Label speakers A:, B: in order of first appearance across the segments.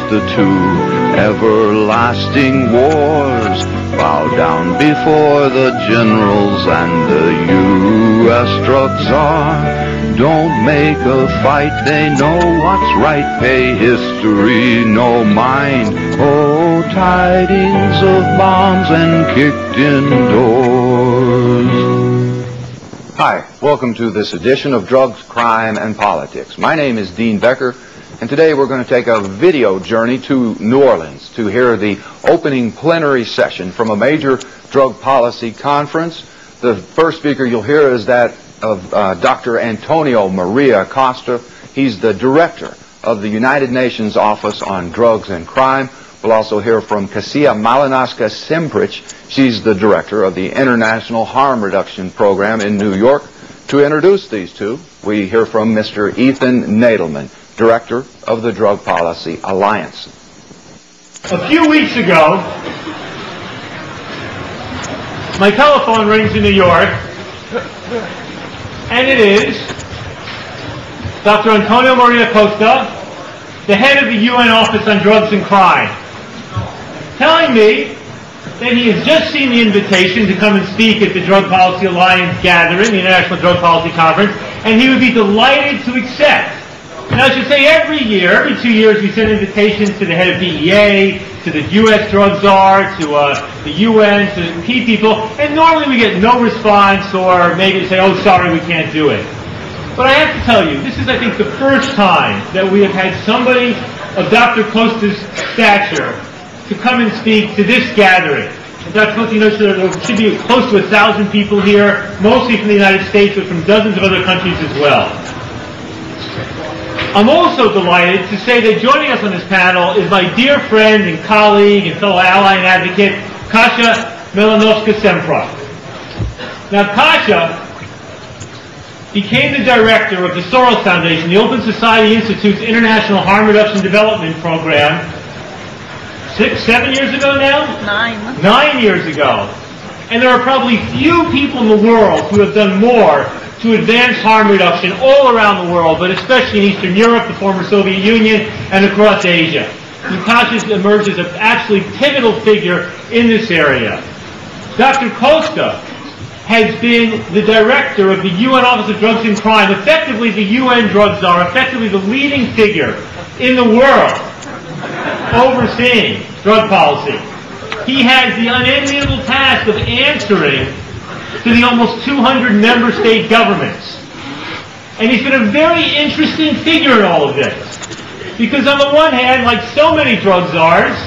A: the two everlasting wars. Bow down before the generals and the U.S. drug czar. Don't make a fight, they know what's right. Pay history no mind. Oh, tidings of bombs and kicked in doors.
B: Hi, welcome to this edition of Drugs, Crime, and Politics. My name is Dean Becker, and today we're going to take a video journey to New Orleans to hear the opening plenary session from a major drug policy conference. The first speaker you'll hear is that of Dr. Antonio Maria Costa. He's the director of the United Nations Office on Drugs and Crime. We'll also hear from Kasia Malinowska Simprich. She's the director of the International Harm Reduction Program in New York. To introduce these two, we hear from Mr. Ethan Nadelman, director of the Drug Policy Alliance.
C: A few weeks ago, my telephone rings in New York, and it is Dr. Antonio Maria Costa, the head of the UN Office on Drugs and Crime, telling me that he has just seen the invitation to come and speak at the Drug Policy Alliance gathering, the International Drug Policy Conference, and he would be delighted to accept. And I should say every year, every 2 years, we send invitations to the head of DEA, to the U.S. drug czar, to the UN, to key people, and normally we get no response, or maybe say, oh, sorry, we can't do it. But I have to tell you, this is, I think, the first time that we have had somebody of Dr. Costa's stature to come and speak to this gathering. And Dr. Costa, you know, there should be close to 1,000 people here, mostly from the United States, but from dozens of other countries as well. I'm also delighted to say that joining us on this panel is my dear friend and colleague and fellow ally and advocate, Kasia Malinowska-Semprot. Now, Kasia became the director of the Soros Foundation, the Open Society Institute's International Harm Reduction Development Program, 7 years ago now? 9 years ago. And there are probably few people in the world who have done more to advance harm reduction all around the world, but especially in Eastern Europe, the former Soviet Union, and across Asia. Kasia emerged as an absolutely pivotal figure in this area. Dr. Costa has been the director of the UN Office of Drugs and Crime, effectively the UN drug czar, effectively the leading figure in the world overseeing drug policy. He has the unenviable task of answering to the almost 200 member state governments. And he's been a very interesting figure in all of this. Because on the one hand, like so many drug czars,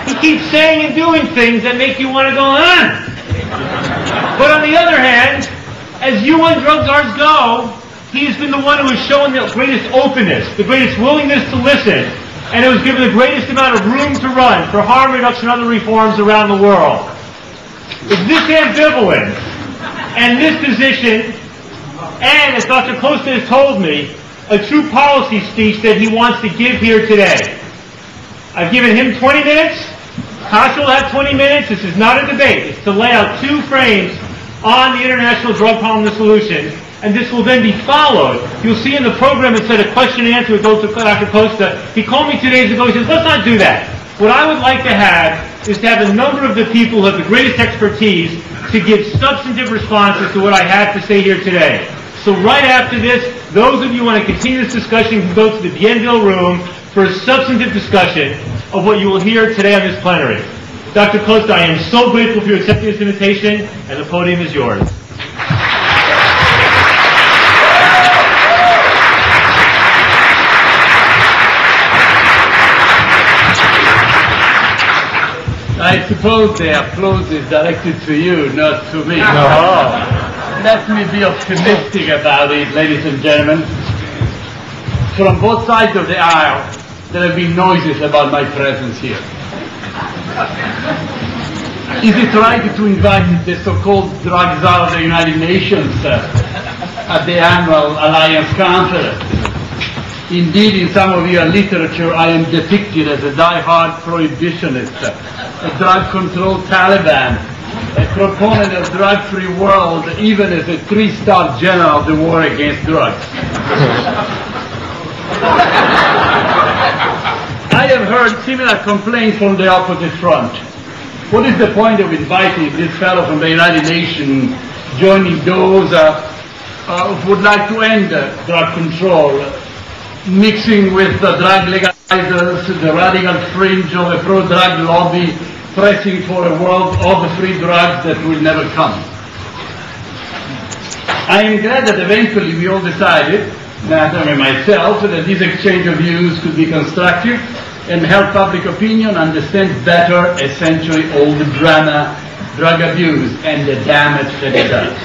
C: he keeps saying and doing things that make you want to go, huh? But on the other hand, as UN drug czars go, he has been the one who has shown the greatest openness, the greatest willingness to listen, and who has given the greatest amount of room to run for harm reduction and other reforms around the world. It's this ambivalence and this position, and as Dr. Costa has told me, a true policy speech that he wants to give here today. I've given him 20 minutes. Kasia will have 20 minutes. This is not a debate. It's to lay out two frames on the international drug problem and the solution, and this will then be followed. You'll see in the program it said a question and answer with Dr. Costa. He called me 2 days ago. He says, let's not do that. What I would like to have is to have a number of the people who have the greatest expertise to give substantive responses to what I have to say here today. So right after this, those of you who want to continue this discussion can go to the Bienville room for a substantive discussion of what you will hear today on this plenary. Dr. Costa, I am so grateful for your accepting this invitation, and the podium is yours.
D: I suppose the applause is directed to you, not to me.
C: No.
D: Let me be optimistic about it, ladies and gentlemen. From both sides of the aisle, there have been noises about my presence here. Is it right to invite the so-called drug czar of the United Nations at the annual Alliance Conference? Indeed, in some of your literature, I am depicted as a die-hard prohibitionist, a drug-controlled Taliban, a proponent of drug-free world, even as a 3-star general of the war against drugs. heard similar complaints from the opposite front. What is the point of inviting this fellow from the United Nations joining those who would like to end drug control, mixing with the drug legalizers, the radical fringe of the pro-drug lobby, pressing for a world of free drugs that will never come? I am glad that eventually we all decided, Nathan and myself, that this exchange of views could be constructive and help public opinion understand better a century-old drama, drug abuse, and the damage that it does.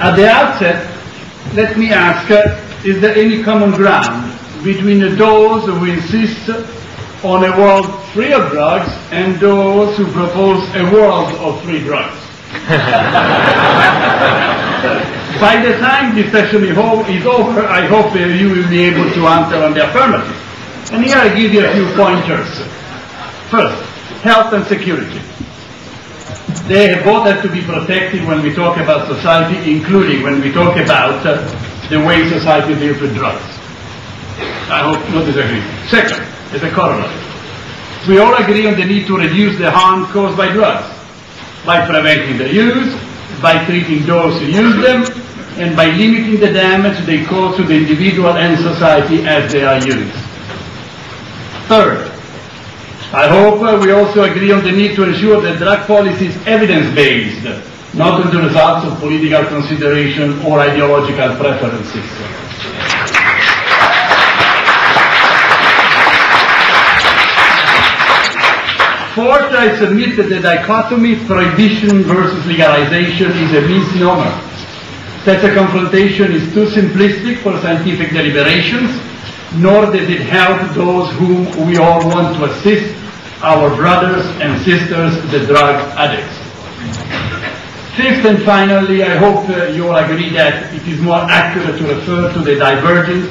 D: At the outset, let me ask, is there any common ground between those who insist on a world free of drugs and those who propose a world of free drugs? By the time this session is over, I hope you will be able to answer on the affirmative. And here I give you a few pointers. First, health and security. They both have to be protected when we talk about society, including when we talk about the way society deals with drugs. I hope not disagree. Second, as a corollary, we all agree on the need to reduce the harm caused by drugs, by preventing their use, by treating those who use them, and by limiting the damage they cause to the individual and society as they are used. Third, I hope we also agree on the need to ensure that drug policy is evidence-based, not on the results of political consideration or ideological preferences. Fourth, I submit that the dichotomy prohibition versus legalization is a misnomer. Such a confrontation is too simplistic for scientific deliberations, nor does it help those whom we all want to assist, our brothers and sisters, the drug addicts. Fifth and finally, I hope you all agree that it is more accurate to refer to the divergence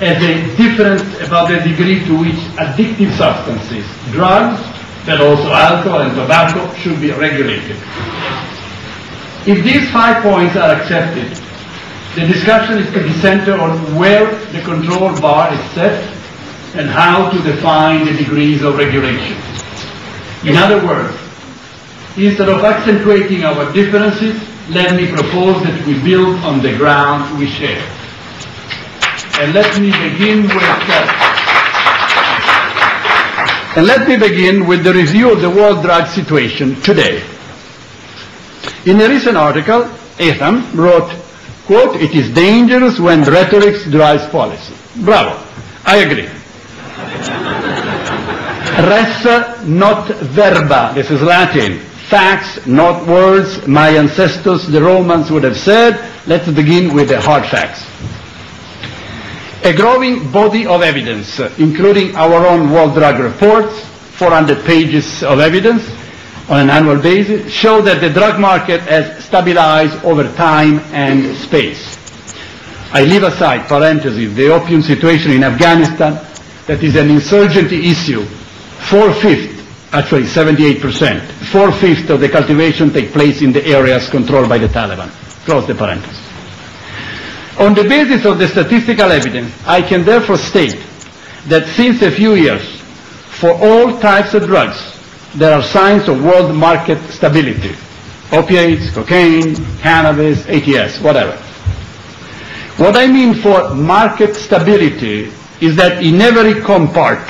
D: as a difference about the degree to which addictive substances, drugs, but also alcohol and tobacco, should be regulated. If these 5 points are accepted, the discussion is to be centered on where the control bar is set and how to define the degrees of regulation. In other words, instead of accentuating our differences, let me propose that we build on the ground we share. And let me begin with the review of the world drug situation today. In a recent article, Etham wrote, quote, "It is dangerous when rhetoric drives policy." Bravo. I agree. Res not verba. This is Latin. Facts, not words. My ancestors, the Romans, would have said, let's begin with the hard facts. A growing body of evidence, including our own World Drug Reports, 400 pages of evidence on an annual basis, show that the drug market has stabilized over time and space. I leave aside, parentheses, the opium situation in Afghanistan, that is an insurgency issue. 4/5, actually 78%, 4/5 of the cultivation take place in the areas controlled by the Taliban. Close the parenthesis. On the basis of the statistical evidence, I can therefore state that since a few years, for all types of drugs, there are signs of world market stability. Opiates, cocaine, cannabis, ATS, whatever. What I mean for market stability is that in every compart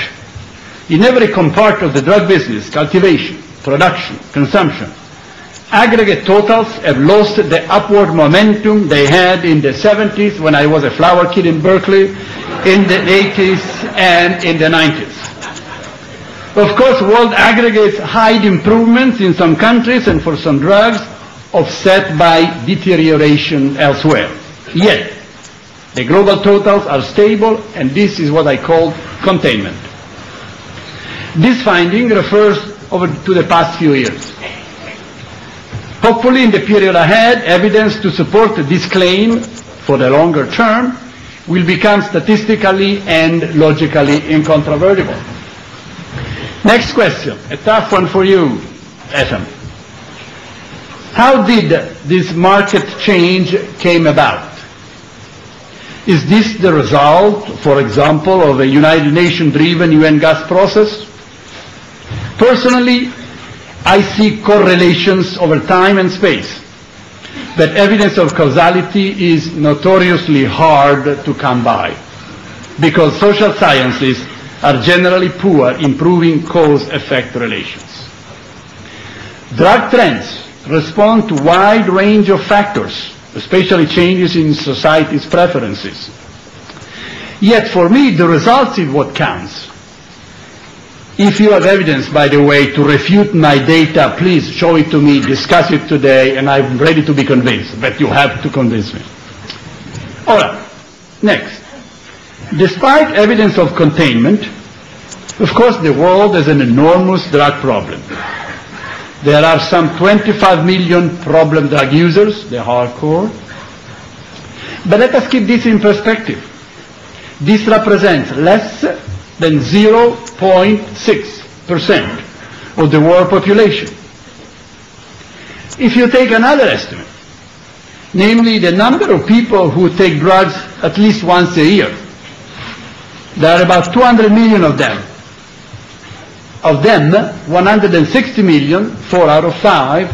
D: of the drug business, cultivation, production, consumption, aggregate totals have lost the upward momentum they had in the 70s when I was a flower kid in Berkeley, in the 80s and in the 90s. Of course, world aggregates hide improvements in some countries and for some drugs, offset by deterioration elsewhere. Yet, the global totals are stable, and this is what I call containment. This finding refers over to the past few years. Hopefully, in the period ahead, evidence to support this claim for the longer term will become statistically and logically incontrovertible. Next question, a tough one for you, Etham. How did this market change came about? Is this the result, for example, of a United Nations-driven UN gas process? Personally, I see correlations over time and space, but evidence of causality is notoriously hard to come by, because social sciences are generally poor in proving cause-effect relations. Drug trends respond to a wide range of factors, especially changes in society's preferences. Yet for me, the results is what counts. If you have evidence, by the way, to refute my data, please show it to me, discuss it today, and I'm ready to be convinced, but you have to convince me. All right, next. Despite evidence of containment, of course, the world has an enormous drug problem. There are some 25 million problem drug users, the hardcore. But let us keep this in perspective. This represents less than 0.6% of the world population. If you take another estimate, namely the number of people who take drugs at least once a year, there are about 200 million of them. Of them, 160 million, 4 out of 5,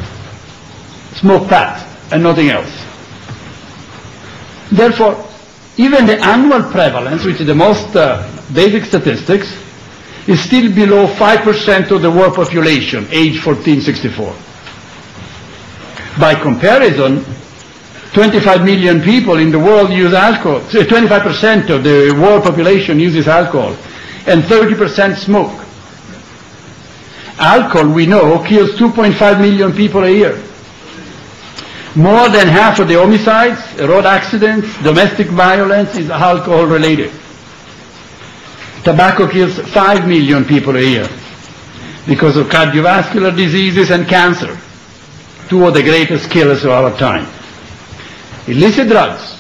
D: smoke pot and nothing else. Therefore, even the annual prevalence, which is the most basic statistics, is still below 5% of the world population, age 14-64. By comparison, 25 million people in the world use alcohol, 25% of the world population uses alcohol, and 30% smoke. Alcohol, we know, kills 2.5 million people a year. More than half of the homicides, road accidents, domestic violence is alcohol-related. Tobacco kills 5 million people a year because of cardiovascular diseases and cancer, two of the greatest killers of our time. Illicit drugs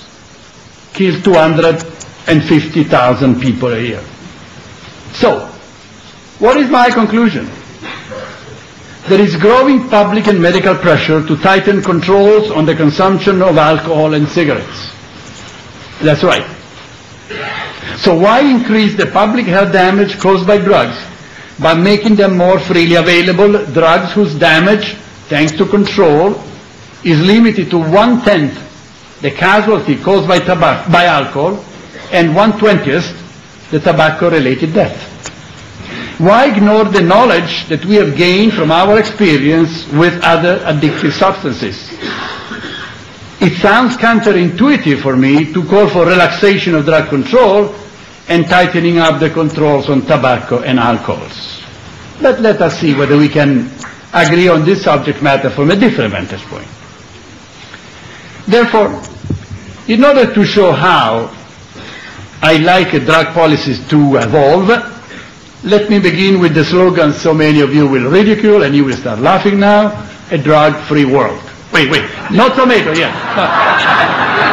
D: kill 250,000 people a year. So, what is my conclusion? There is growing public and medical pressure to tighten controls on the consumption of alcohol and cigarettes. That's right. So why increase the public health damage caused by drugs by making them more freely available, drugs whose damage, thanks to control, is limited to 1/10 the casualty caused by alcohol and 1/20 the tobacco-related death? Why ignore the knowledge that we have gained from our experience with other addictive substances? It sounds counterintuitive for me to call for relaxation of drug control and tightening up the controls on tobacco and alcohols. But let us see whether we can agree on this subject matter from a different vantage point. Therefore, in order to show how I like drug policies to evolve, let me begin with the slogan so many of you will ridicule and you will start laughing now, a drug-free world. Wait, no tomato, yeah.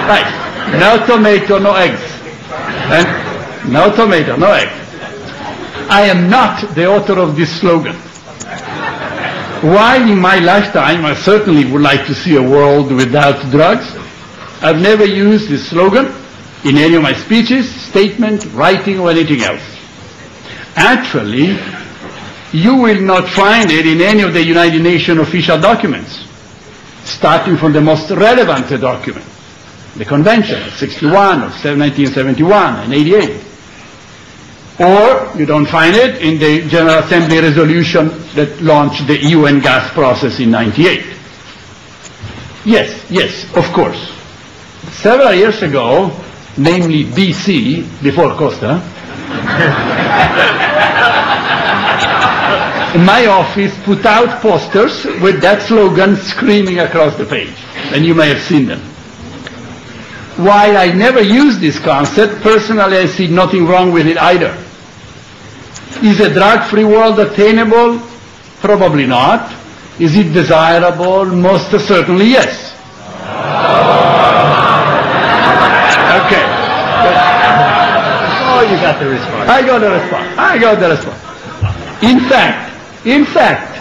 D: Right, no tomato, no eggs. And no tomato, no egg. I am not the author of this slogan. While in my lifetime I certainly would like to see a world without drugs, I've never used this slogan in any of my speeches, statement, writing, or anything else. Actually, you will not find it in any of the United Nations official documents, starting from the most relevant document, the Convention, 61 of 1971 and 88. Or you don't find it in the General Assembly resolution that launched the UN gas process in 98. Yes, of course. Several years ago, namely BC, before Costa, my office put out posters with that slogan screaming across the page, and you may have seen them. While I never used this concept, personally I see nothing wrong with it either. Is a drug-free world attainable? Probably not. Is it desirable? Most certainly yes. Okay.
C: Oh, you got the response.
D: I got the response. In fact,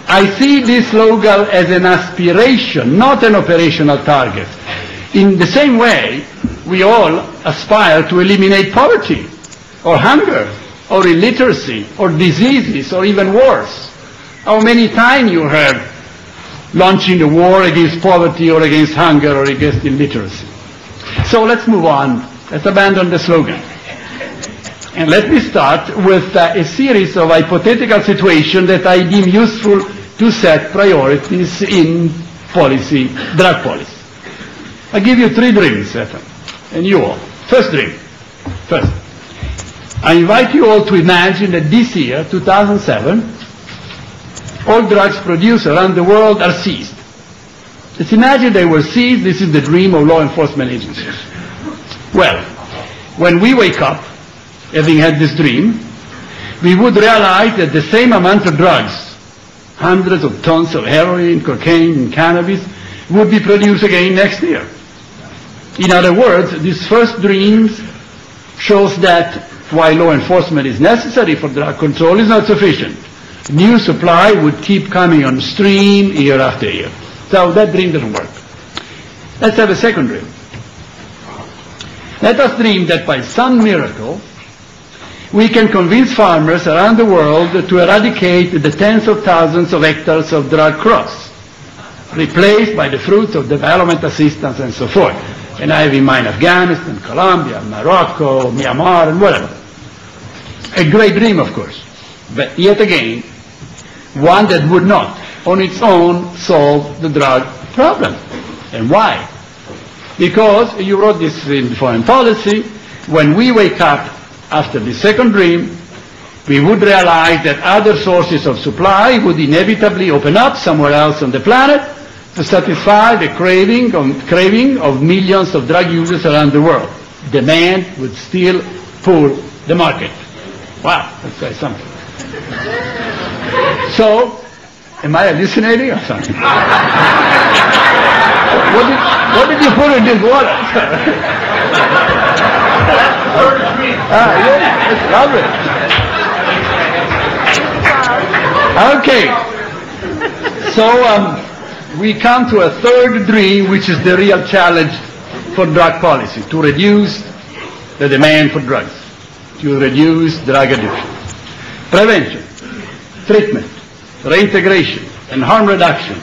D: I see this slogan as an aspiration, not an operational target. In the same way, we all aspire to eliminate poverty, or hunger, or illiteracy, or diseases, or even wars. How many times you heard launching a war against poverty, or against hunger, or against illiteracy? So let's move on. Let's abandon the slogan. And let me start with a series of hypothetical situations that I deem useful to set priorities in policy, drug policy. I'll give you 3 dreams, Stefan, and you all. First dream. First, I invite you all to imagine that this year, 2007, all drugs produced around the world are seized. Let's imagine they were seized. This is the dream of law enforcement agencies. Well, when we wake up, having had this dream, we would realize that the same amount of drugs, hundreds of tons of heroin, cocaine, and cannabis, would be produced again next year. In other words, this first dream shows that while law enforcement is necessary for drug control, it's not sufficient. New supply would keep coming on stream year after year. So that dream doesn't work. Let's have a second dream. Let us dream that by some miracle, we can convince farmers around the world to eradicate the tens of thousands of hectares of drug crops, replaced by the fruits of development assistance and so forth. And I have in mind Afghanistan, Colombia, Morocco, Myanmar, and whatever. A great dream, of course, but yet again, one that would not, on its own, solve the drug problem. And why? Because, you wrote this in Foreign Policy, when we wake up after the second dream, we would realize that other sources of supply would inevitably open up somewhere else on the planet to satisfy the craving of millions of drug users around the world. Demand would still pull the market. Wow, that's very something. So, am I hallucinating or something? What did you put in this water? Yeah, it's lovely. Okay. So we come to a third dream, which is the real challenge for drug policy, to reduce the demand for drugs, to reduce drug addiction. Prevention, treatment, reintegration, and harm reduction,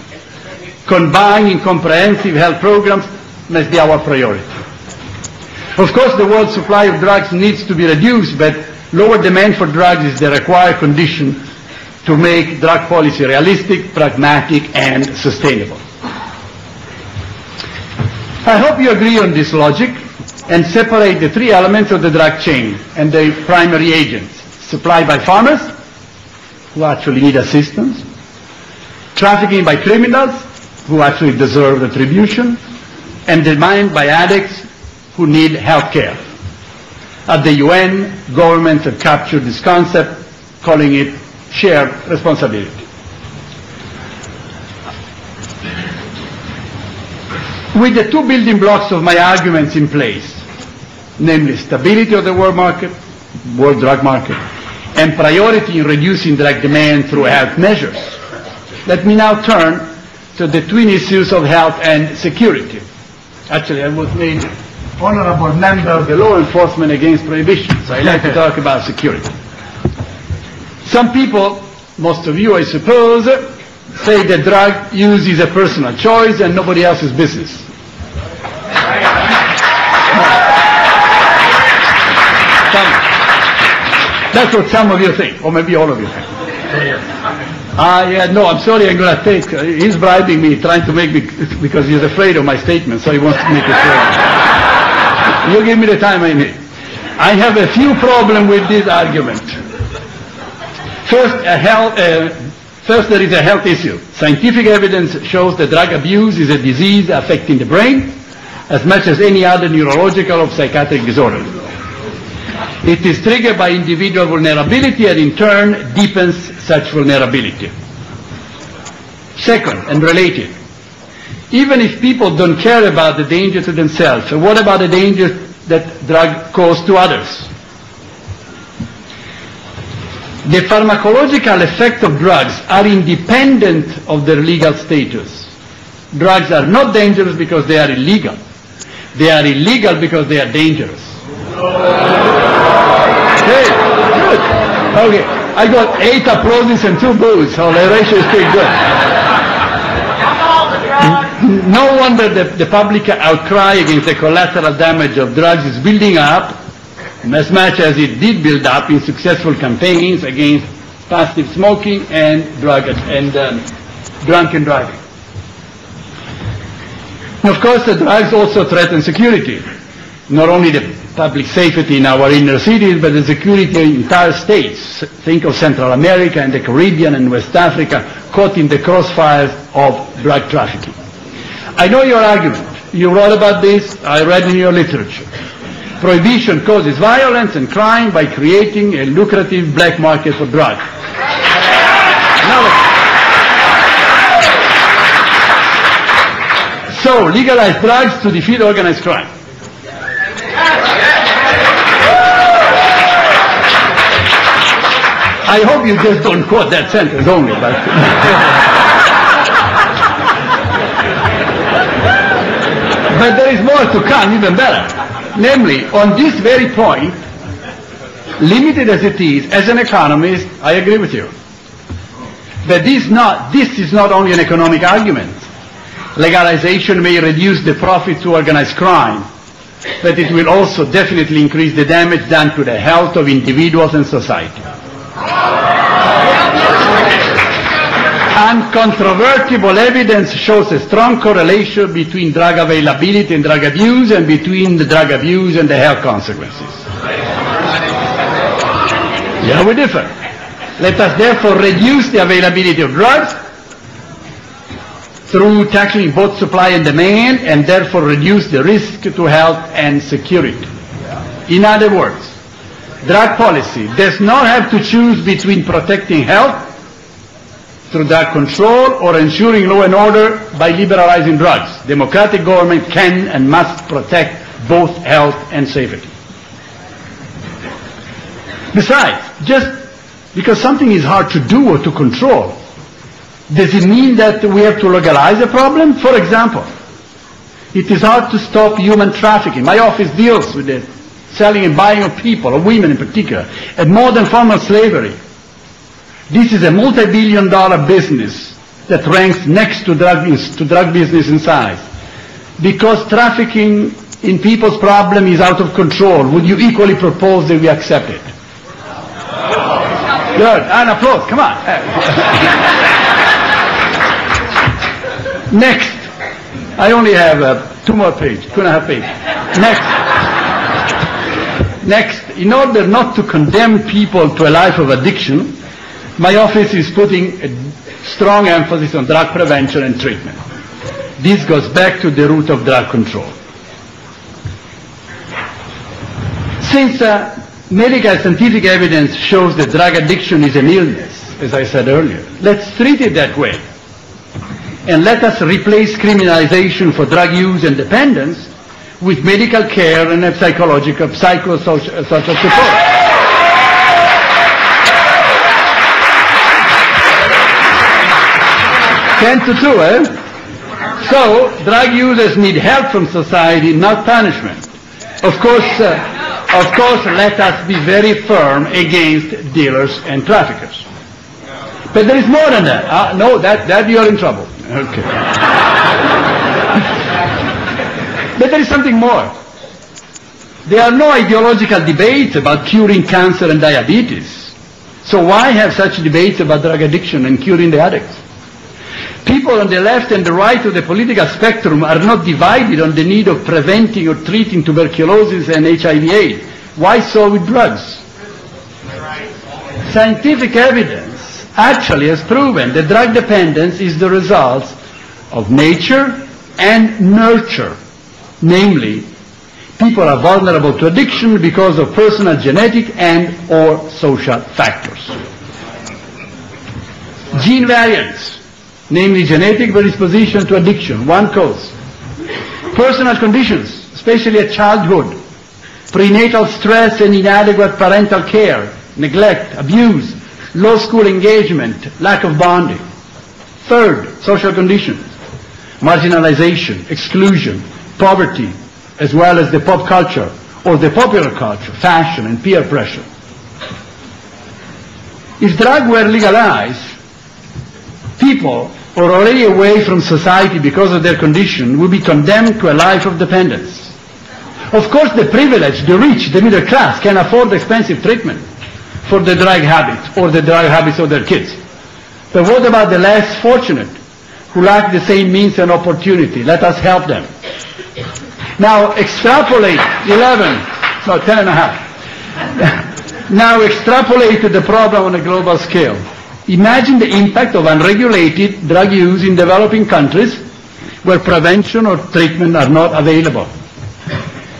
D: combined in comprehensive health programs, must be our priority. Of course, the world supply of drugs needs to be reduced, but lower demand for drugs is the required condition to make drug policy realistic, pragmatic, and sustainable. I hope you agree on this logic and separate the 3 elements of the drug chain and the primary agents: supply by farmers, who actually need assistance; trafficking by criminals, who actually deserve retribution; and demand by addicts, who need health care. At the UN, governments have captured this concept, calling it shared responsibility. With the 2 building blocks of my arguments in place, namely stability of the world drug market, and priority in reducing drug demand through health measures, let me now turn to the twin issues of health and security. Actually, I was made honorable member of the Law Enforcement Against Prohibition, so I like to talk about security. Some people, most of you I suppose, say that drug use is a personal choice and nobody else's business. That's what some of you think, or maybe all of you think. Yeah, no, I'm sorry, I'm going to take, he's bribing me, trying to make me, because he's afraid of my statement, so he wants to make it clear. You give me the time I need. I have a few problems with this argument. First, there is a health issue. Scientific evidence shows that drug abuse is a disease affecting the brain as much as any other neurological or psychiatric disorder. It is triggered by individual vulnerability and in turn deepens such vulnerability. Second, and related, even if people don't care about the danger to themselves, what about the danger that drug cause to others? The pharmacological effect of drugs are independent of their legal status. Drugs are not dangerous because they are illegal. They are illegal because they are dangerous. Okay, good. Okay, I got 8 applauses and 2 boos, so the ratio is pretty good. No wonder the public outcry against the collateral damage of drugs is building up, as much as it did build up in successful campaigns against passive smoking and drunken driving. Of course, the drugs also threaten security, not only the public safety in our inner cities, but the security of entire states. Think of Central America and the Caribbean and West Africa caught in the crossfires of drug trafficking. I know your argument. You wrote about this. I read in your literature. Prohibition causes violence and crime by creating a lucrative black market for drugs. So, legalize drugs to defeat organized crime. I hope you just don't quote that sentence only, but... But there is more to come, even better. Namely, on this very point, limited as it is, as an economist, I agree with you. But this is not only an economic argument. Legalization may reduce the profit to organized crime, but it will also definitely increase the damage done to the health of individuals and society. Uncontrovertible evidence shows a strong correlation between drug availability and drug abuse, and between the drug abuse and the health consequences. Yeah, we differ. Let us therefore reduce the availability of drugs through tackling both supply and demand, and therefore reduce the risk to health and security. In other words, drug policy does not have to choose between protecting health through drug control or ensuring law and order by liberalizing drugs. Democratic government can and must protect both health and safety. Besides, just because something is hard to do or to control, does it mean that we have to legalize a problem? For example, it is hard to stop human trafficking. My office deals with the selling and buying of people, of women in particular, a modern form of slavery. This is a multi-billion-dollar business that ranks next to drug business in size. Because trafficking in people's problem is out of control, would you equally propose that we accept it? Good. An applause. Come on. Next. I only have 2 more pages, 2.5 pages. Next. In order not to condemn people to a life of addiction, my office is putting a strong emphasis on drug prevention and treatment. This goes back to the root of drug control. Since medical and scientific evidence shows that drug addiction is an illness, as I said earlier, let's treat it that way. And let us replace criminalization for drug use and dependence with medical care and psychosocial support. 10 to 2, eh? So, drug users need help from society, not punishment. Of course, let us be very firm against dealers and traffickers. But there is more than that. No, that you're in trouble. Okay. But there is something more. There are no ideological debates about curing cancer and diabetes. So why have such debates about drug addiction and curing the addicts? People on the left and the right of the political spectrum are not divided on the need of preventing or treating tuberculosis and HIV/AIDS. Why so with drugs? Scientific evidence actually has proven that drug dependence is the result of nature and nurture. Namely, people are vulnerable to addiction because of personal genetic and or social factors. Gene variants, namely genetic predisposition to addiction, one cause. Personal conditions, especially at childhood, prenatal stress and inadequate parental care, neglect, abuse, low school engagement, lack of bonding. Third, social conditions, marginalization, exclusion, poverty, as well as the pop culture or the popular culture, fashion and peer pressure. If drugs were legalized, people who are already away from society because of their condition would be condemned to a life of dependence. Of course, the privileged, the rich, the middle class can afford expensive treatment for the drug habit or the drug habits of their kids. But what about the less fortunate who lack the same means and opportunity? Let us help them. Now extrapolate 10 and a half. Now extrapolate the problem on a global scale. Imagine the impact of unregulated drug use in developing countries where prevention or treatment are not available.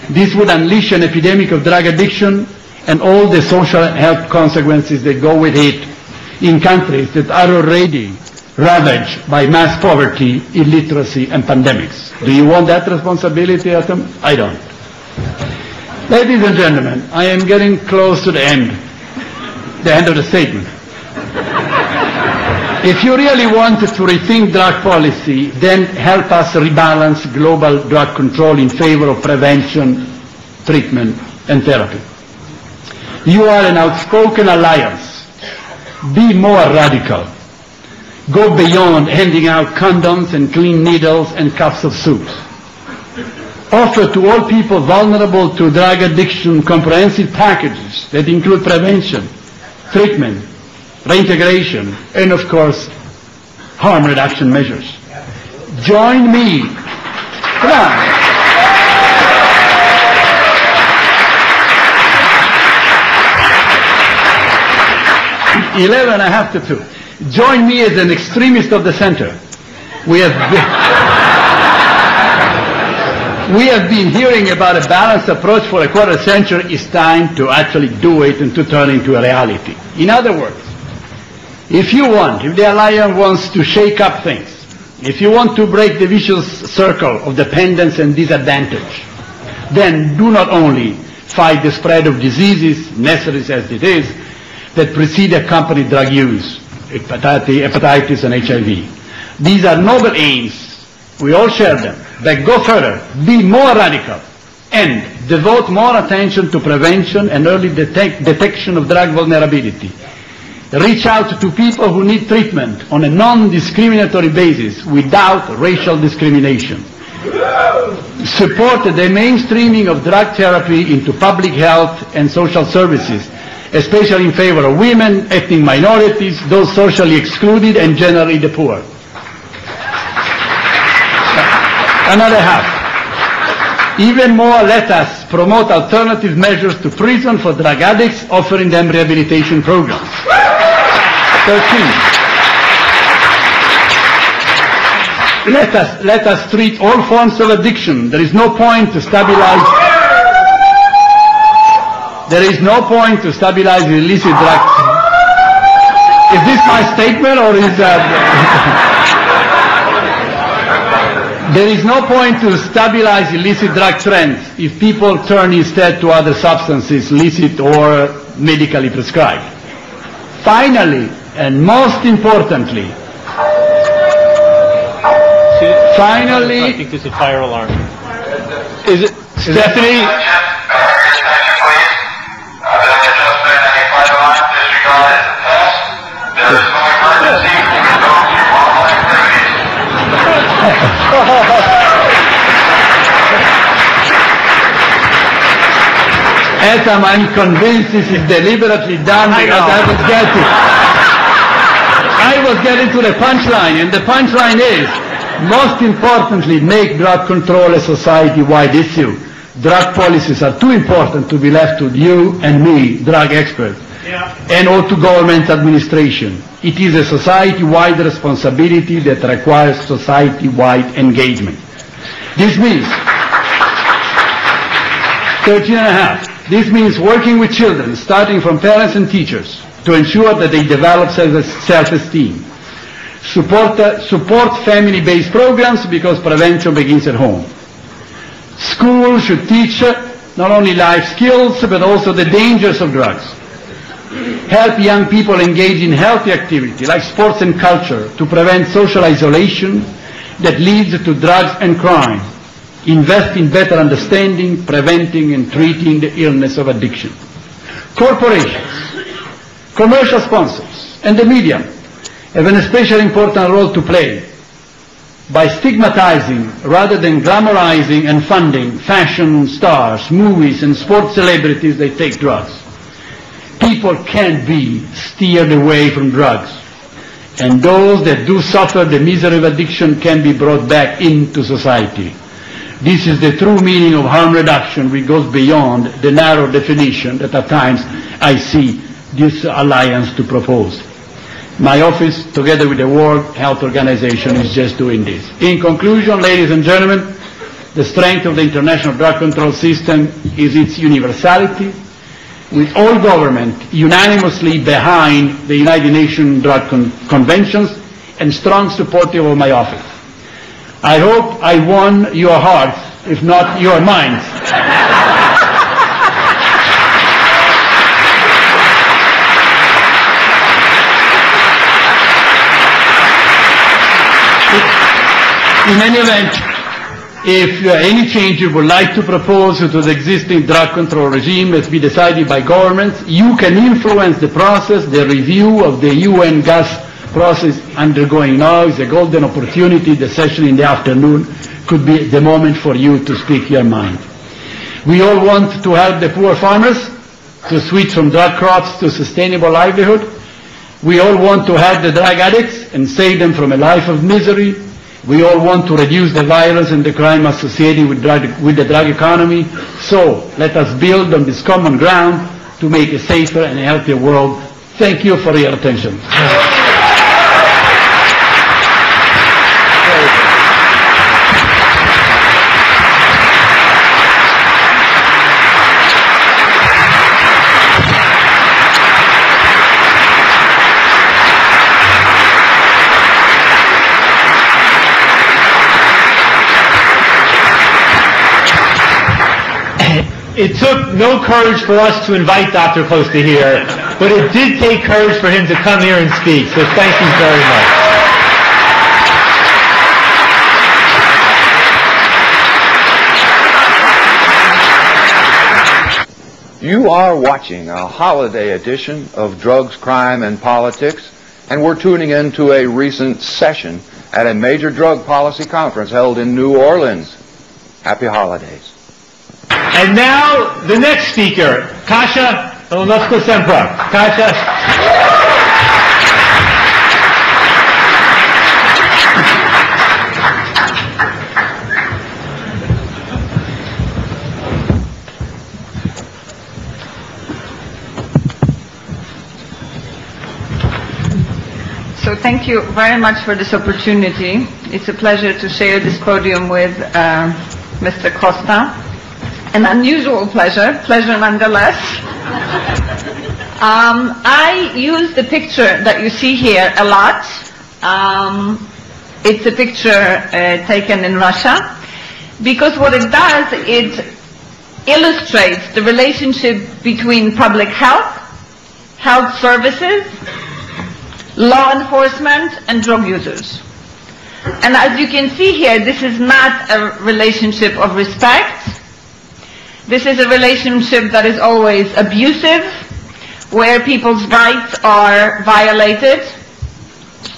D: This would unleash an epidemic of drug addiction and all the social and health consequences that go with it in countries that are already ravaged by mass poverty, illiteracy, and pandemics. Do you want that responsibility, Atom? I don't. Ladies and gentlemen, I am getting close to the end of the statement. If you really want to rethink drug policy, then help us rebalance global drug control in favor of prevention, treatment, and therapy. You are an outspoken alliance. Be more radical. Go beyond handing out condoms and clean needles and cups of soup. Offer to all people vulnerable to drug addiction comprehensive packages that include prevention, treatment, reintegration, and of course, harm reduction measures. Join me. Come on. Eleven, I have to do. Join me as an extremist of the center. We have been hearing about a balanced approach for a quarter century. It's time to actually do it and to turn it into a reality. In other words, if the Alliance wants to shake up things, if you want to break the vicious circle of dependence and disadvantage, then do not only fight the spread of diseases, necessary as it is, that precede accompanied drug use, hepatitis and HIV. These are noble aims. We all share them. But go further. Be more radical. And devote more attention to prevention and early detection of drug vulnerability. Reach out to people who need treatment on a non-discriminatory basis without racial discrimination. Support the mainstreaming of drug therapy into public health and social services, especially in favor of women, ethnic minorities, those socially excluded, and generally the poor. Another half. Even more, let us promote alternative measures to prison for drug addicts, offering them rehabilitation programs. 13. Let us treat all forms of addiction. There is no point to stabilize. There is no point to stabilize illicit drugs. Is this my statement or is that? There is no point to stabilize illicit drug trends if people turn instead to other substances, licit or medically prescribed. Finally, and most importantly,
C: I think there's a fire alarm.
D: Is it Stephanie? Etam, I'm convinced this is deliberately done because I was getting to the punchline, and the punchline is, most importantly, make drug control a society-wide issue. Drug policies are too important to be left to you and me, drug experts, and or to government administration. It is a society-wide responsibility that requires society-wide engagement. This means 13 and a half. This means working with children, starting from parents and teachers, to ensure that they develop self-esteem. Support family-based programs because prevention begins at home. Schools should teach not only life skills, but also the dangers of drugs. Help young people engage in healthy activity like sports and culture to prevent social isolation that leads to drugs and crime. invest in better understanding, preventing, and treating the illness of addiction. Corporations, commercial sponsors, and the media have an especially important role to play by stigmatizing rather than glamorizing and funding fashion stars, movies, and sports celebrities that take drugs. People can't be steered away from drugs, and those that do suffer the misery of addiction can be brought back into society. This is the true meaning of harm reduction, which goes beyond the narrow definition that at times I see this alliance to propose. My office, together with the World Health Organization, is just doing this. In conclusion, ladies and gentlemen, the strength of the international drug control system is its universality, with all government unanimously behind the United Nations Drug Conventions and strong supportive of my office. I hope I won your hearts, if not your minds. In any event, if any change you would like to propose to the existing drug control regime has been decided by governments, you can influence the process. The review of the UN gas process undergoing now is a golden opportunity. The session in the afternoon could be the moment for you to speak your mind. We all want to help the poor farmers to switch from drug crops to sustainable livelihood. We all want to help the drug addicts and save them from a life of misery. We all want to reduce the violence and the crime associated with the drug economy. So let us build on this common ground to make a safer and healthier world. Thank you for your attention.
C: It took no courage for us to invite Dr. Costa here, but it did take courage for him to come here and speak, so thank you very much.
B: You are watching a holiday edition of Drugs, Crime, and Politics, and we're tuning in to a recent session at a major drug policy conference held in New Orleans. Happy holidays.
C: And now, the next speaker, Kasia Olonowska-Sempra. Kasia.
E: So thank you very much for this opportunity. It's a pleasure to share this podium with Mr. Costa. An unusual pleasure nonetheless. I use the picture that you see here a lot. It's a picture taken in Russia, because what it does, it illustrates the relationship between public health, health services, law enforcement, and drug users. And as you can see here, this is not a relationship of respect. This is a relationship that is always abusive, where people's rights are violated.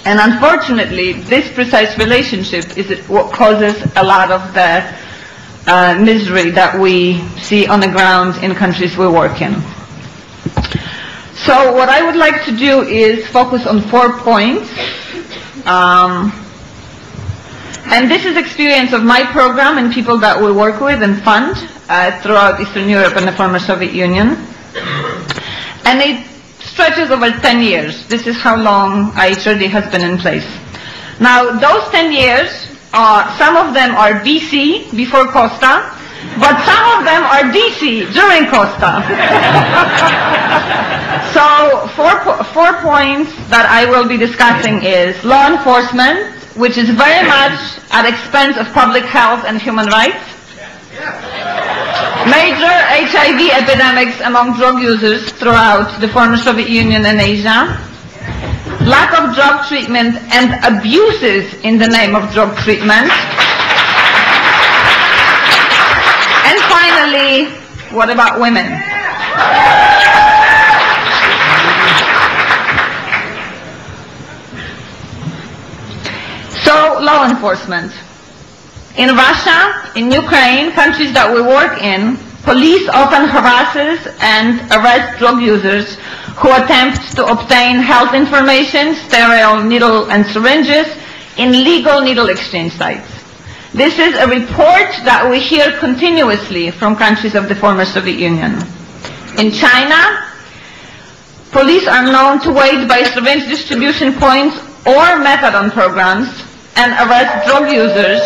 E: And unfortunately, this precise relationship is what causes a lot of the misery that we see on the ground in countries we work in. So what I would like to do is focus on 4 points. And this is experience of my program and people that we work with and fund throughout Eastern Europe and the former Soviet Union. And it stretches over 10 years. This is how long IHRD has been in place. Now, those 10 years, some of them are BC, before Costa, but some of them are DC, during Costa. So, four points that I will be discussing is law enforcement, which is very much at expense of public health and human rights. Major HIV epidemics among drug users throughout the former Soviet Union and Asia. Lack of drug treatment and abuses in the name of drug treatment. finally, what about women? So, law enforcement. In Russia, in Ukraine, countries that we work in, police often harasses and arrest drug users who attempt to obtain health information, sterile needle and syringes, in legal needle exchange sites. This is a report that we hear continuously from countries of the former Soviet Union. In China, police are known to wait by syringe distribution points or methadone programs and arrest drug users.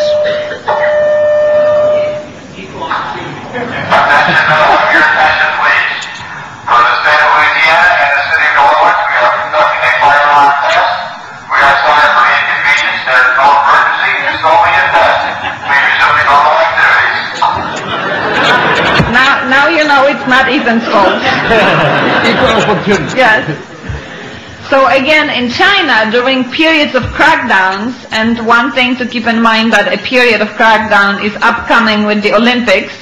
E: Now you know it's not Ethan's fault.
D: Equal opportunity.
E: Yes. So again, in China, during periods of crackdowns, and one thing to keep in mind that a period of crackdown is upcoming with the Olympics,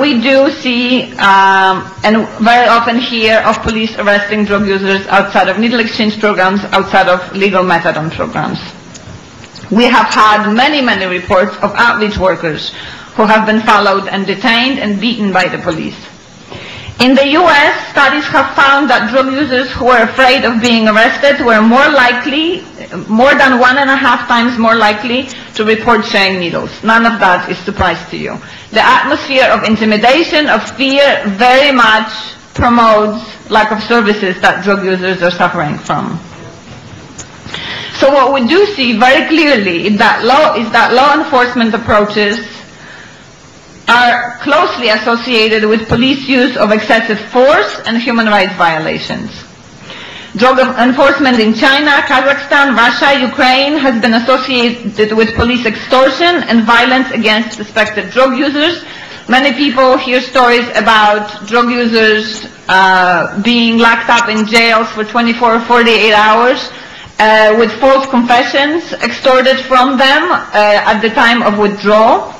E: we do see and very often hear of police arresting drug users outside of needle exchange programs, outside of legal methadone programs. We have had many, many reports of outreach workers who have been followed and detained and beaten by the police. In the US, studies have found that drug users who were afraid of being arrested were more likely, more than 1.5 times more likely to report sharing needles. None of that is surprise to you. The atmosphere of intimidation, of fear, very much promotes lack of services that drug users are suffering from. So what we do see very clearly is that law enforcement approaches are closely associated with police use of excessive force and human rights violations. Drug enforcement in China, Kazakhstan, Russia, Ukraine has been associated with police extortion and violence against suspected drug users. Many people hear stories about drug users being locked up in jails for 24 or 48 hours with false confessions extorted from them at the time of withdrawal.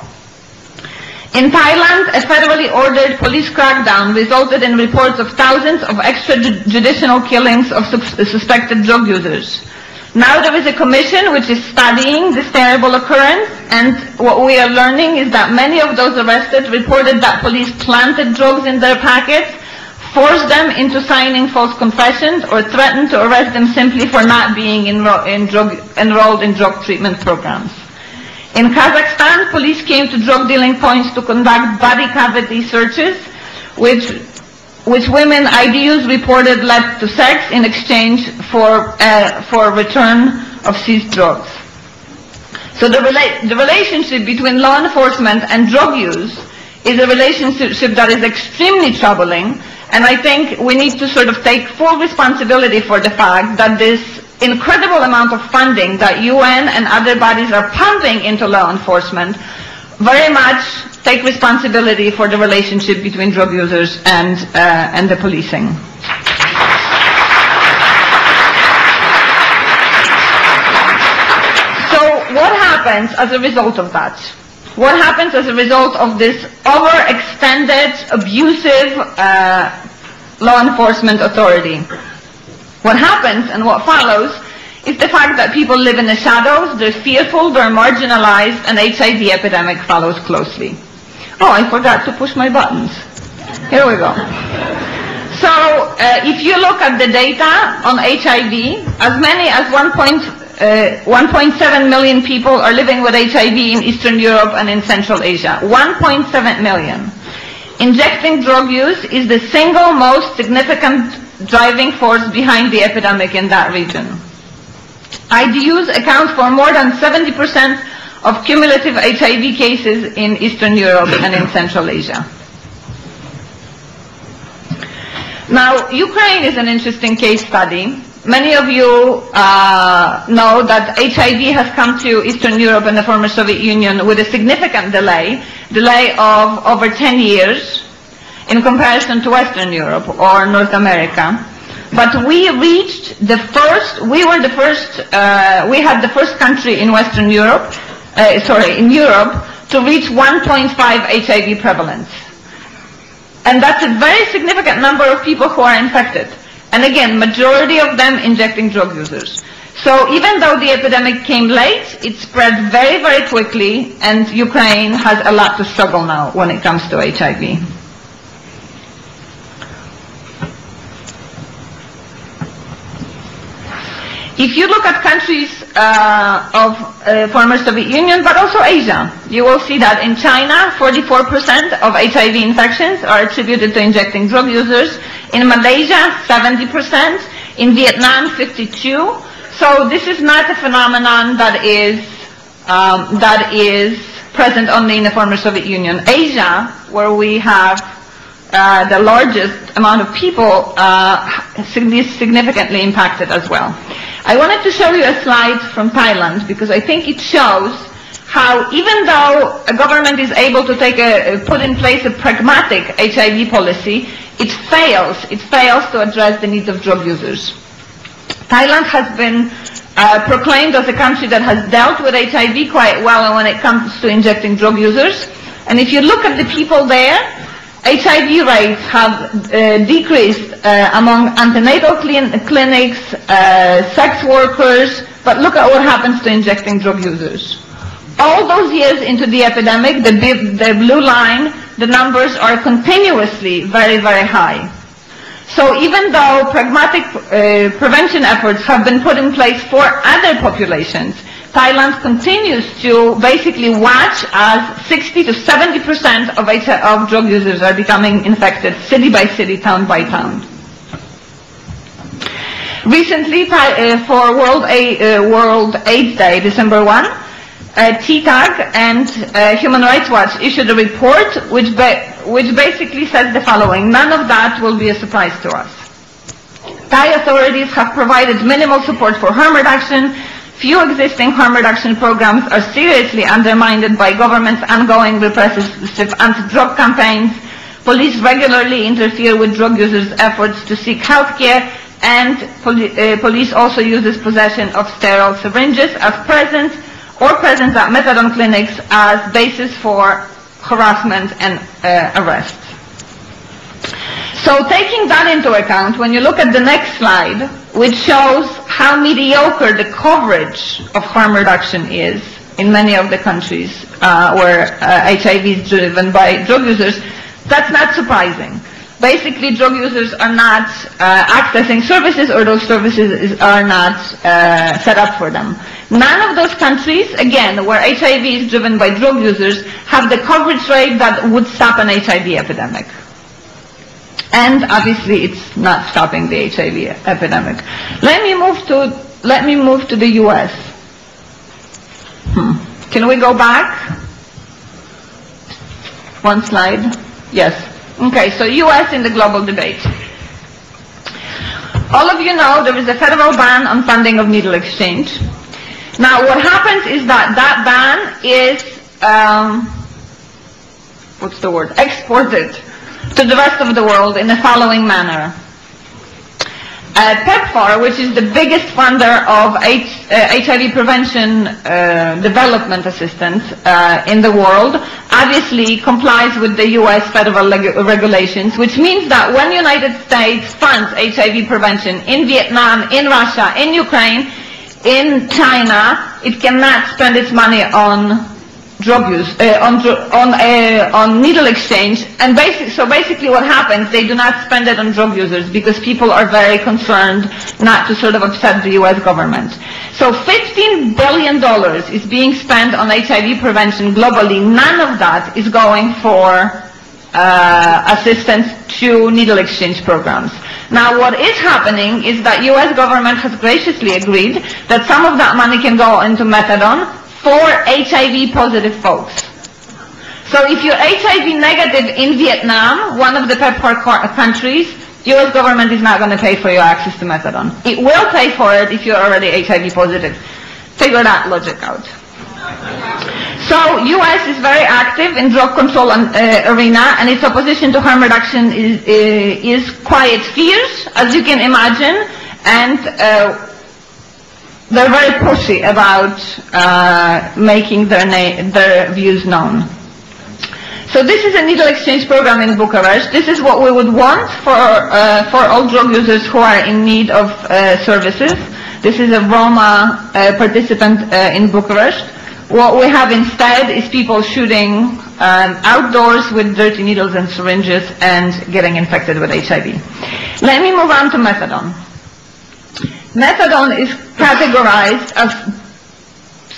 E: In Thailand, a federally ordered police crackdown resulted in reports of thousands of extrajudicial killings of suspected drug users. Now there is a commission which is studying this terrible occurrence, and what we are learning is that many of those arrested reported that police planted drugs in their packets, forced them into signing false confessions, or threatened to arrest them simply for not being enrolled in drug treatment programs. In Kazakhstan, police came to drug dealing points to conduct body cavity searches, which women IDUs reported led to sex in exchange for return of seized drugs. So the relationship between law enforcement and drug use is a relationship that is extremely troubling, and I think we need to sort of take full responsibility for the fact that this incredible amount of funding that UN and other bodies are pumping into law enforcement very much take responsibility for the relationship between drug users and the policing. So what happens as a result of that? What happens as a result of this overextended, abusive law enforcement authority? What happens and what follows is the fact that people live in the shadows, they're fearful, they're marginalized, and HIV epidemic follows closely. Oh, I forgot to push my buttons. Here we go. So, if you look at the data on HIV, as many as 1.7 million people are living with HIV in Eastern Europe and in Central Asia. 1.7 million. Injecting drug use is the single most significant driving force behind the epidemic in that region. IDUs account for more than 70% of cumulative HIV cases in Eastern Europe and in Central Asia. Now, Ukraine is an interesting case study. Many of you know that HIV has come to Eastern Europe and the former Soviet Union with a significant delay of over 10 years in comparison to Western Europe or North America. But we had the first country in Western Europe, in Europe, to reach 1.5 HIV prevalence. And that's a very significant number of people who are infected. And again, majority of them injecting drug users. So even though the epidemic came late, it spread very, very quickly, and Ukraine has a lot to struggle now when it comes to HIV. If you look at countries of former Soviet Union, but also Asia, you will see that in China, 44% of HIV infections are attributed to injecting drug users. In Malaysia, 70%. In Vietnam, 52%. So this is not a phenomenon that is present only in the former Soviet Union. Asia, where we have the largest amount of people, significantly impacted as well. I wanted to show you a slide from Thailand because I think it shows how even though a government is able to put in place a pragmatic HIV policy, it fails to address the needs of drug users. Thailand has been proclaimed as a country that has dealt with HIV quite well when it comes to injecting drug users. And if you look at the people there, HIV rates have decreased among antenatal clinics, sex workers, but look at what happens to injecting drug users. All those years into the epidemic, the blue line, the numbers are continuously very, very high. So even though pragmatic prevention efforts have been put in place for other populations, Thailand continues to basically watch as 60 to 70% of drug users are becoming infected, city by city, town by town. Recently, for World AIDS Day, December 1, TTAG and Human Rights Watch issued a report which basically says the following: none of that will be a surprise to us. Thai authorities have provided minimal support for harm reduction. Few existing harm reduction programs are seriously undermined by government's ongoing repressive anti-drug campaigns. Police regularly interfere with drug users' efforts to seek health care, and police also uses possession of sterile syringes as presence at methadone clinics as basis for harassment and arrest. So taking that into account, when you look at the next slide, which shows how mediocre the coverage of harm reduction is in many of the countries where HIV is driven by drug users, that's not surprising. Basically, drug users are not accessing services, or those services are not set up for them. None of those countries, again, where HIV is driven by drug users, have the coverage rate that would stop an HIV epidemic. And obviously, it's not stopping the HIV epidemic. Let me move to the U.S. Can we go back? One slide. Yes. Okay, so U.S. in the global debate. All of you know there is a federal ban on funding of needle exchange. Now, what happens is that ban is, exported to the rest of the world in the following manner. PEPFAR, which is the biggest funder of HIV prevention development assistance in the world, obviously complies with the U.S. federal regulations, which means that when the United States funds HIV prevention in Vietnam, in Russia, in Ukraine, in China, it cannot spend its money on drug use, on needle exchange, and basically what happens, they do not spend it on drug users because people are very concerned not to sort of upset the U.S. government. So $15 billion is being spent on HIV prevention globally. None of that is going for assistance to needle exchange programs. Now, what is happening is that U.S. government has graciously agreed that some of that money can go into methadone for HIV positive folks. So if you're HIV negative in Vietnam, one of the PEPFAR countries, U.S. government is not going to pay for your access to methadone. It will pay for it if you're already HIV positive. Figure that logic out. So U.S. is very active in drug control arena, and its opposition to harm reduction is quite fierce, as you can imagine, and they're very pushy about making their views known. So this is a needle exchange program in Bucharest. This is what we would want for all drug users who are in need of services. This is a Roma participant in Bucharest. What we have instead is people shooting outdoors with dirty needles and syringes and getting infected with HIV. Let me move on to methadone. Methadone is categorized as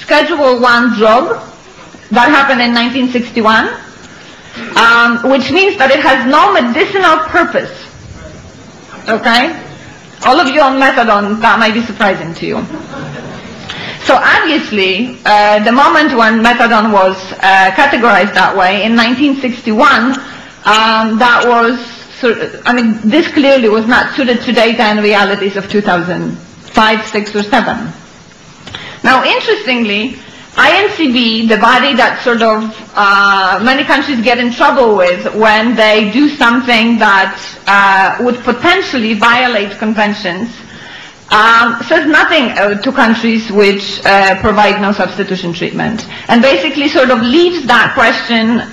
E: Schedule I drug. That happened in 1961, which means that it has no medicinal purpose. Okay? All of you on methadone, that might be surprising to you. So obviously, the moment when methadone was categorized that way, in 1961, that was, this clearly was not suited to data and realities of 2005, 6, or 7. Now, interestingly, INCB, the body that sort of many countries get in trouble with when they do something that would potentially violate conventions, says nothing to countries which provide no substitution treatment, and basically sort of leaves that question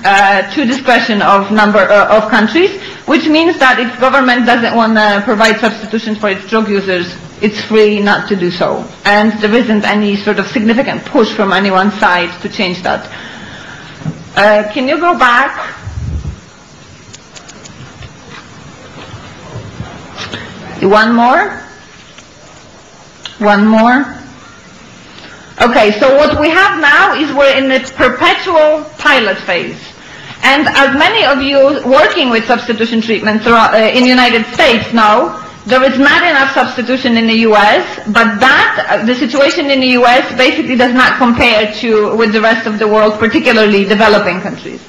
E: to discretion of of countries, which means that if government doesn't want to provide substitutions for its drug users, it's free not to do so, and there isn't any sort of significant push from any one side to change that. Can you go back? One more? One more? Okay, so what we have now is we're in a perpetual pilot phase. And as many of you working with substitution treatment in the United States know, there is not enough substitution in the U.S., but the situation in the U.S. basically does not compare with the rest of the world, particularly developing countries.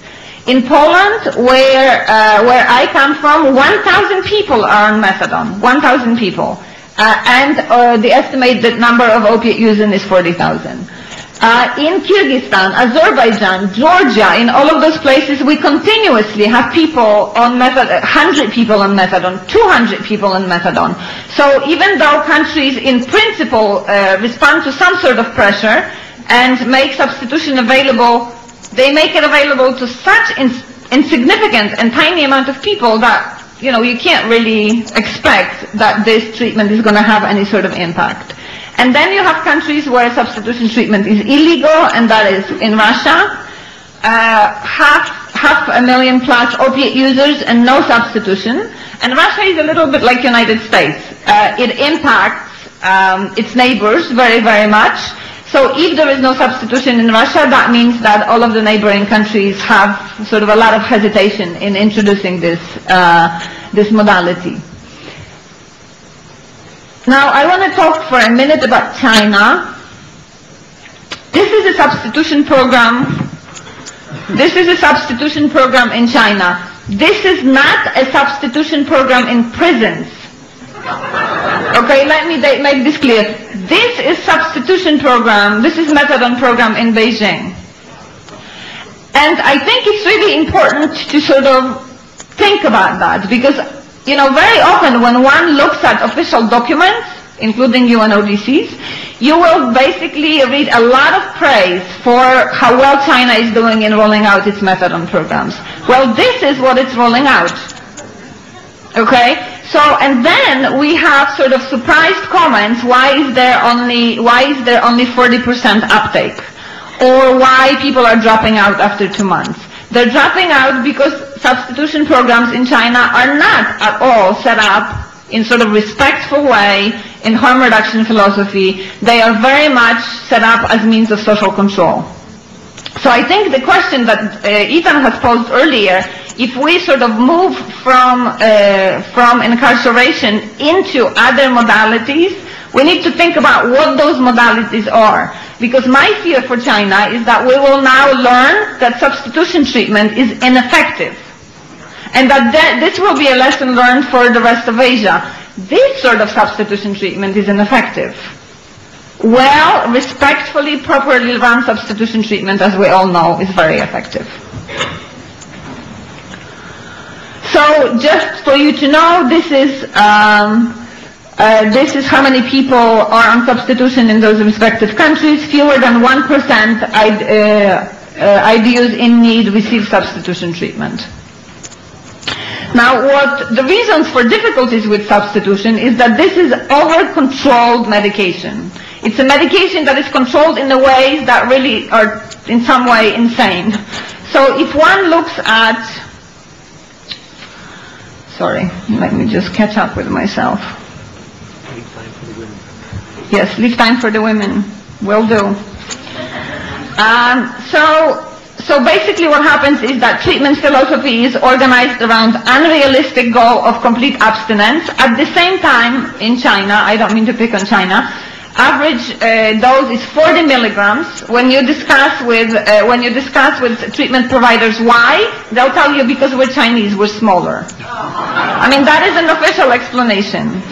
E: In Poland, where I come from, 1,000 people are on methadone, 1,000 people. And the estimated number of opiate users is 40,000. In Kyrgyzstan, Azerbaijan, Georgia, in all of those places, we continuously have people on methadone, 100 people on methadone, 200 people on methadone. So even though countries in principle respond to some sort of pressure and make substitution available, they make it available to such insignificant and tiny amount of people that you can't really expect that this treatment is going to have any sort of impact. And then you have countries where substitution treatment is illegal, and that is in Russia. Half a million plus opiate users and no substitution. And Russia is a little bit like United States. It impacts its neighbors very, very much. So if there is no substitution in Russia, that means that all of the neighboring countries have sort of a lot of hesitation in introducing this modality. Now, I want to talk for a minute about China. This is a substitution program. This is a substitution program in China. This is not a substitution program in prisons. Okay, let me make this clear. This is substitution program. This is methadone program in Beijing. And I think it's really important to sort of think about that, because very often when one looks at official documents, including UNODC's, you will basically read a lot of praise for how well China is doing in rolling out its methadone programs. Well, this is what it's rolling out. Okay? So, and then we have sort of surprised comments, why is there only 40% uptake? Or why people are dropping out after 2 months? They're dropping out because substitution programs in China are not at all set up in sort of respectful way in harm reduction philosophy. They are very much set up as means of social control. So I think the question that Ethan has posed earlier, if we sort of move from incarceration into other modalities, we need to think about what those modalities are. Because my fear for China is that we will now learn that substitution treatment is ineffective. And that this will be a lesson learned for the rest of Asia. This sort of substitution treatment is ineffective. Well, respectfully, properly run substitution treatment, as we all know, is very effective. So, just for you to know, this is This is how many people are on substitution in those respective countries. Fewer than 1% IDUs in need receive substitution treatment. Now, the reasons for difficulties with substitution is that this is over-controlled medication. It's a medication that is controlled in the ways that really are in some way insane. So if one looks at, sorry, let me just catch up with myself. Yes, leave time for the women. Will do. So basically what happens is that treatment philosophy is organized around unrealistic goal of complete abstinence. At the same time, in China, I don't mean to pick on China, average dose is 40 milligrams. When you discuss with treatment providers why, they'll tell you because we're Chinese, we're smaller. I mean, that is an official explanation.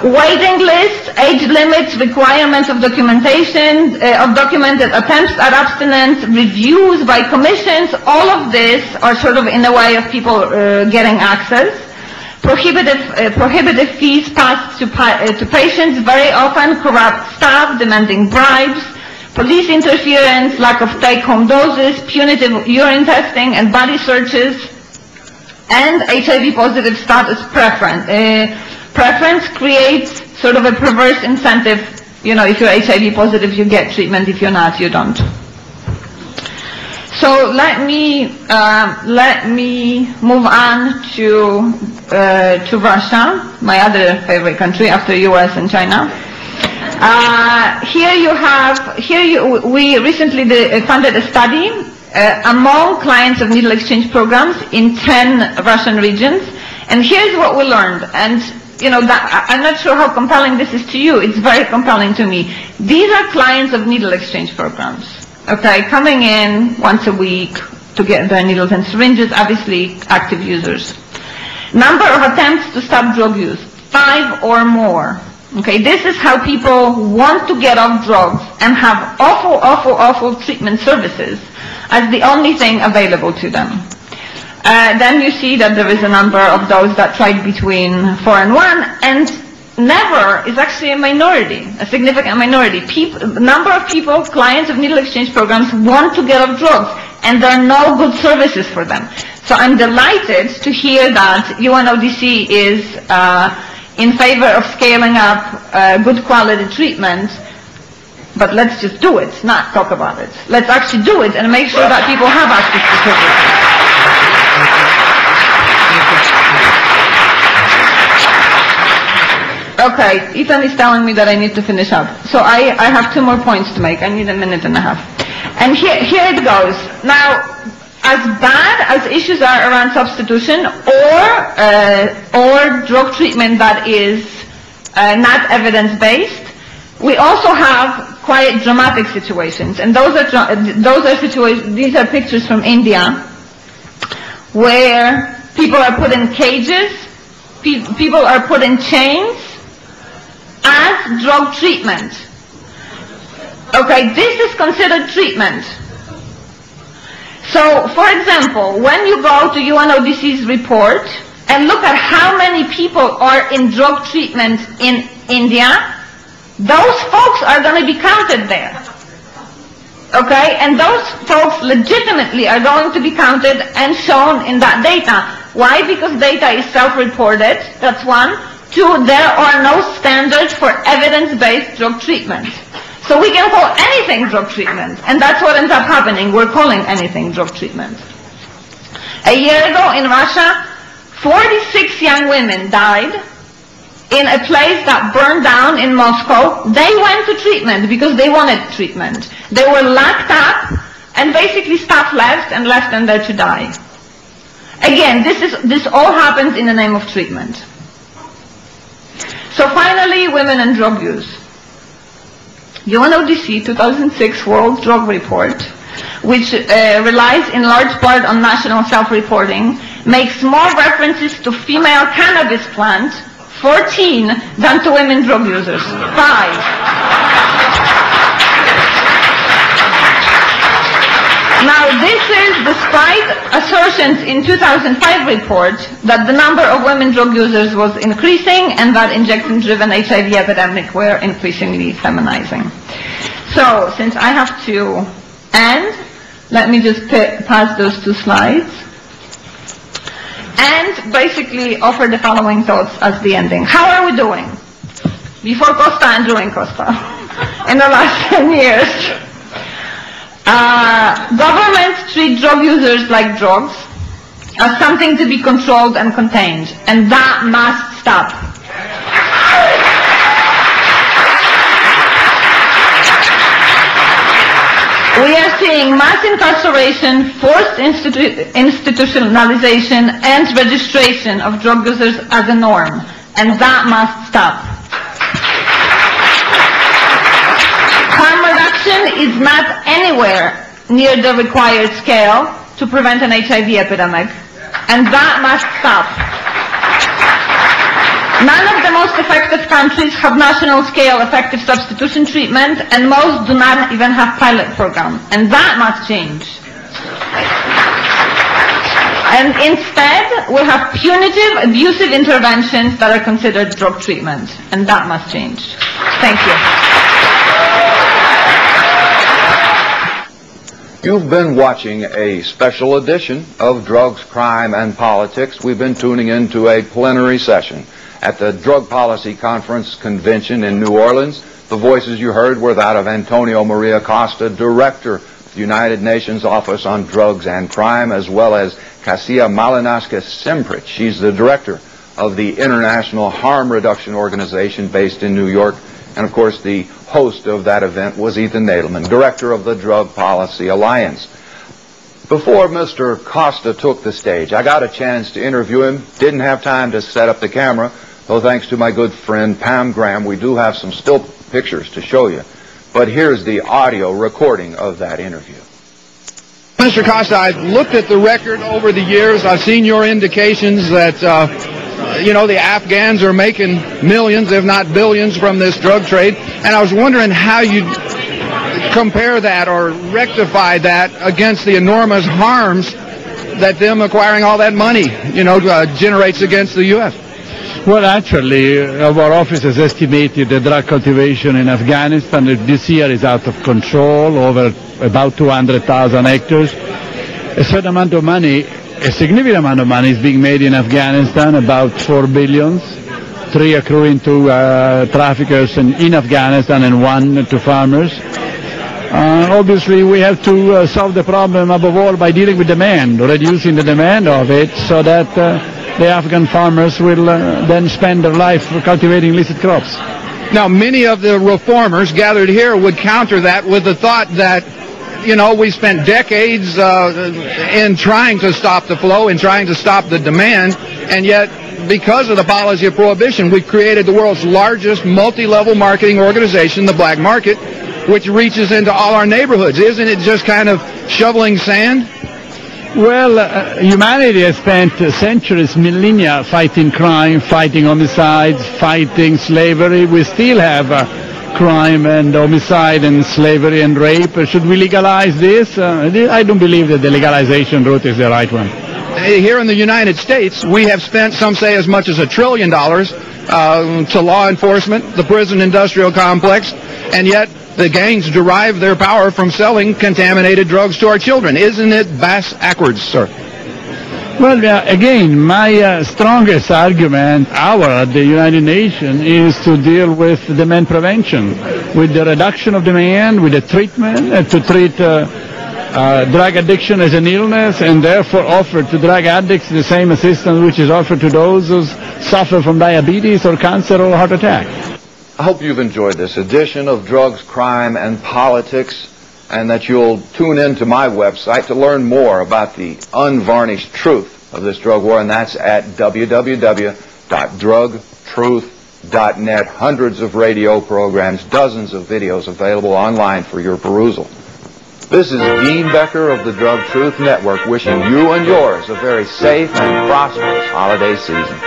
E: Waiting lists, age limits, requirements of documentation, of documented attempts at abstinence, reviews by commissions, all of this are sort of in the way of people getting access. Prohibitive fees passed to patients, very often corrupt staff demanding bribes, police interference, lack of take-home doses, punitive urine testing and body searches, and HIV-positive status preference creates sort of a perverse incentive. You know, if you're HIV positive, you get treatment. If you're not, you don't. So let me move on to Russia, my other favorite country after US and China. We recently funded a study among clients of needle exchange programs in 10 Russian regions, and here's what we learned. And you know, I'm not sure how compelling this is to you. It's very compelling to me. These are clients of needle exchange programs, okay, coming in once a week to get their needles and syringes, obviously active users. Number of attempts to stop drug use, 5 or more. Okay, this is how people want to get off drugs and have awful treatment services as the only thing available to them. Then you see that there is a number of those that tried between 4 and 1, and never is actually a minority, a significant minority. Number of people, clients of needle exchange programs, want to get off drugs, and there are no good services for them. So I'm delighted to hear that UNODC is in favor of scaling up good quality treatment, but let's just do it, not talk about it. Let's actually do it and make sure that people have access to services. Okay, Ethan is telling me that I need to finish up. So I have 2 more points to make. I need a minute and a half. And here it goes. Now, as bad as issues are around substitution or drug treatment that is not evidence-based, we also have quite dramatic situations. And these are pictures from India where people are put in cages, people are put in chains as drug treatment. Okay, this is considered treatment. So, for example, when you go to UNODC's report and look at how many people are in drug treatment in India, those folks are going to be counted there. Okay, and those folks legitimately are going to be counted and shown in that data. Why? Because data is self-reported, that's one. 2, there are no standards for evidence-based drug treatment. So we can call anything drug treatment, and that's what ends up happening. We're calling anything drug treatment. A year ago in Russia, 46 young women died in a place that burned down in Moscow. They went to treatment because they wanted treatment. They were locked up, and basically staff left them there to die. Again, this all happens in the name of treatment. So finally, women and drug use. UNODC 2006 World Drug Report, which relies in large part on national self-reporting, makes more references to female cannabis plants, 14, than to women drug users, 5. Now, this is despite assertions in 2005 report that the number of women drug users was increasing and that injection-driven HIV epidemic were increasingly feminizing. So, since I have to end, let me just pass those two slides and basically offer the following thoughts as the ending. How are we doing? Before Costa and during Costa in the last 10 years. Governments treat drug users like drugs, as something to be controlled and contained, and that must stop. We are seeing mass incarceration, forced institutionalization, and registration of drug users as a norm, and that must stop. Harm reduction is not anywhere near the required scale to prevent an HIV epidemic, and that must stop. None of the most effective countries have national-scale effective substitution treatment, and most do not even have pilot programs, and that must change. And instead, we have punitive, abusive interventions that are considered drug treatment, and that must change. Thank you.
B: You've been watching a special edition of Drugs, Crime, and Politics. We've been tuning into a plenary session at the Drug Policy Conference Convention in New Orleans. The voices you heard were that of Antonio Maria Costa, Director of the United Nations Office on Drugs and Crime, as well as Kasia Malinauskas-Semprich. She's the Director of the International Harm Reduction Organization based in New York. And, of course, the host of that event was Ethan Nadelman, Director of the Drug Policy Alliance. Before Mr. Costa took the stage, I got a chance to interview him. Didn't have time to set up the camera, though thanks to my good friend Pam Graham, we do have some still pictures to show you. But here's the audio recording of that interview.
F: Mr. Costa, I've looked at the record over the years. I've seen your indications that the Afghans are making millions, if not billions, from this drug trade. And I was wondering how you compare that or rectify that against the enormous harms that them acquiring all that money, generates against the U.S.
D: Well, actually, our office has estimated the drug cultivation in Afghanistan this year is out of control, over about 200,000 hectares. A certain amount of money, a significant amount of money is being made in Afghanistan, about 4 billion, 3 accruing to traffickers in Afghanistan and 1 to farmers. Obviously, we have to solve the problem above all by dealing with demand, reducing the demand of it so that the Afghan farmers will then spend their life cultivating illicit crops.
F: Now, many of the reformers gathered here would counter that with the thought that, we spent decades in trying to stop the flow and trying to stop the demand, and yet, because of the policy of prohibition, we've created the world's largest multi-level marketing organization, the black market, which reaches into all our neighborhoods. Isn't it just kind of shoveling sand?
D: Well, humanity has spent centuries, millennia, fighting crime, fighting homicides, fighting slavery. We still have crime and homicide and slavery and rape. Should we legalize this? I don't believe that the legalization route is the right one.
F: Here in the United States, we have spent, some say, as much as $1 trillion to law enforcement, the prison industrial complex, and yet the gangs derive their power from selling contaminated drugs to our children. Isn't it bass-ackwards, sir?
D: Well, again, my strongest argument, at the United Nations, is to deal with demand prevention, with the reduction of demand, with the treatment, to treat drug addiction as an illness, and therefore offer to drug addicts the same assistance which is offered to those who suffer from diabetes or cancer or heart attack.
B: I hope you've enjoyed this edition of Drugs, Crime, and Politics, and that you'll tune in to my website to learn more about the unvarnished truth of this drug war, and that's at www.drugtruth.net. Hundreds of radio programs, dozens of videos available online for your perusal. This is Dean Becker of the Drug Truth Network wishing you and yours a very safe and prosperous holiday season.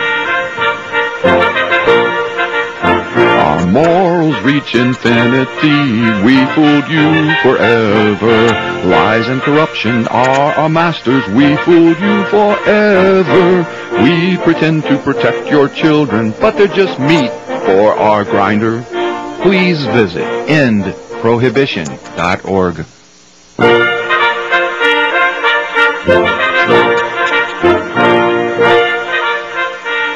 A: Our moral morals reach infinity. We fooled you forever. Lies and corruption are our masters. We fooled you forever. We pretend to protect your children, but they're just meat for our grinder. Please visit endprohibition.org.